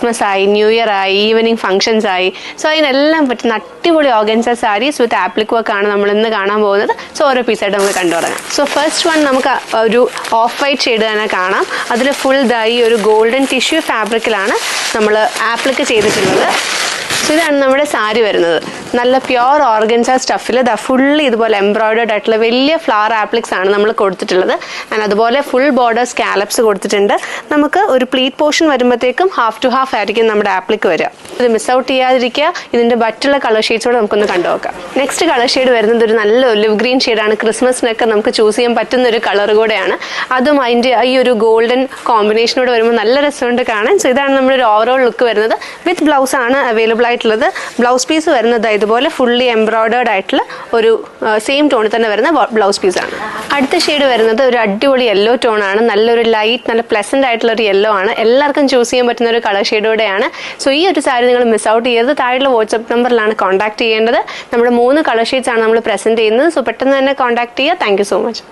Christmas ആയി, new year ആയി, evening functions ആയി. സോ അതിനെല്ലാം പറ്റുന്ന അടിപൊളി ഓർഗൻസ സാരീസ് വിത്ത് ആപ്ലിക് വർക്ക് ആണ് നമ്മൾ ഇന്ന് കാണാൻ പോകുന്നത്. സോ ഓരോ പീസായിട്ട് നമുക്ക് കണ്ടു തുടങ്ങാം. സോ ഫസ്റ്റ് വൺ നമുക്ക് ഒരു ഓഫ് വൈറ്റ് ഷെയ്ഡ് തന്നെ കാണാം. അതിൽ ഫുൾ ഈ ഒരു ഗോൾഡൻ ടിഷ്യൂ ഫാബ്രിക്കിലാണ് നമ്മൾ ആപ്ലിക് ചെയ്തിട്ടുള്ളത്. സോ ഇതാണ് നമ്മുടെ സാരി വരുന്നത്. നല്ല പ്യുവർ ഓർഗൻസ സ്റ്റഫിൽ ഫുള്ളി ഇതുപോലെ എംബ്രോയിഡേർഡ് ആയിട്ടുള്ള വലിയ ഫ്ലവർ ആപ്ലിക്സ് ആണ് നമ്മൾ കൊടുത്തിട്ടുള്ളത്. ആൻഡ് അതുപോലെ ഫുൾ ബോർഡർ സ്കാലപ്സ് കൊടുത്തിട്ടുണ്ട്. നമുക്ക് ഒരു പ്ലീറ്റ് പോർഷൻ വരുമ്പോഴത്തേക്കും ഹാഫ് ടു ഹാഫ് ആയിരിക്കും നമ്മുടെ ആപ്ലിക് വരിക. ഇത് മിസ് ഔട്ട് ചെയ്യാതിരിക്കുക. ഇതിൻ്റെ മറ്റുള്ള കളർ ഷെയ്ഡ്സോടെ നമുക്കൊന്ന് കണ്ടുനോക്കാം. നെക്സ്റ്റ് കളർ ഷെയ്ഡ് വരുന്നത് ഒരു നല്ല ഒലിവ് ഗ്രീൻ ഷെയ്ഡാണ്. ക്രിസ്മസിനൊക്കെ നമുക്ക് ചൂസ് ചെയ്യാൻ പറ്റുന്ന ഒരു കളർ കൂടെയാണ്. അതും അതിൻ്റെ ഈ ഒരു ഗോൾഡൻ കോമ്പിനേഷനോട് വരുമ്പോൾ നല്ല രസമുണ്ട് കാണാൻ. സോ ഇതാണ് നമ്മുടെ ഒരു ഓവറോൾ ലുക്ക് വരുന്നത്. വിത്ത് ബ്ലൗസ് ആണ് അവൈലബിൾ ആയിട്ടുള്ളത്. ബ്ലൗസ് പീസ് വരുന്നത് ഇതുപോലെ ഫുള്ളി എംബ്രോയിഡേർഡ് ആയിട്ടുള്ള ഒരു സെയിം ടോണിൽ തന്നെ വരുന്ന ബ്ലൗസ് പീസാണ്. അടുത്ത ഷെയ്ഡ് വരുന്നത് ഒരു അടിപൊളി യെല്ലോ ടോണാണ്. നല്ലൊരു ലൈറ്റ്, നല്ല പ്ലസന്റ് ആയിട്ടുള്ള ഒരു യെല്ലോ ആണ്. എല്ലാവർക്കും ചൂസ് ചെയ്യാൻ പറ്റുന്ന ഒരു കളർ ഷെയ്ഡോടെയാണ്. സോ ഈ ഒരു സാരി നിങ്ങൾ മിസ് ഔട്ട് ചെയ്ത് താഴെയുള്ള വാട്സ്ആപ്പ് നമ്പറിലാണ് കോൺടാക്ട് ചെയ്യേണ്ടത്. നമ്മുടെ 3 കളർ ഷെയ്ഡ്സ് ആണ് നമ്മൾ പ്രസന്റ് ചെയ്യുന്നത്. സോ പെട്ടെന്ന് തന്നെ കോൺടാക്ട് ചെയ്യുക. Thank you so much.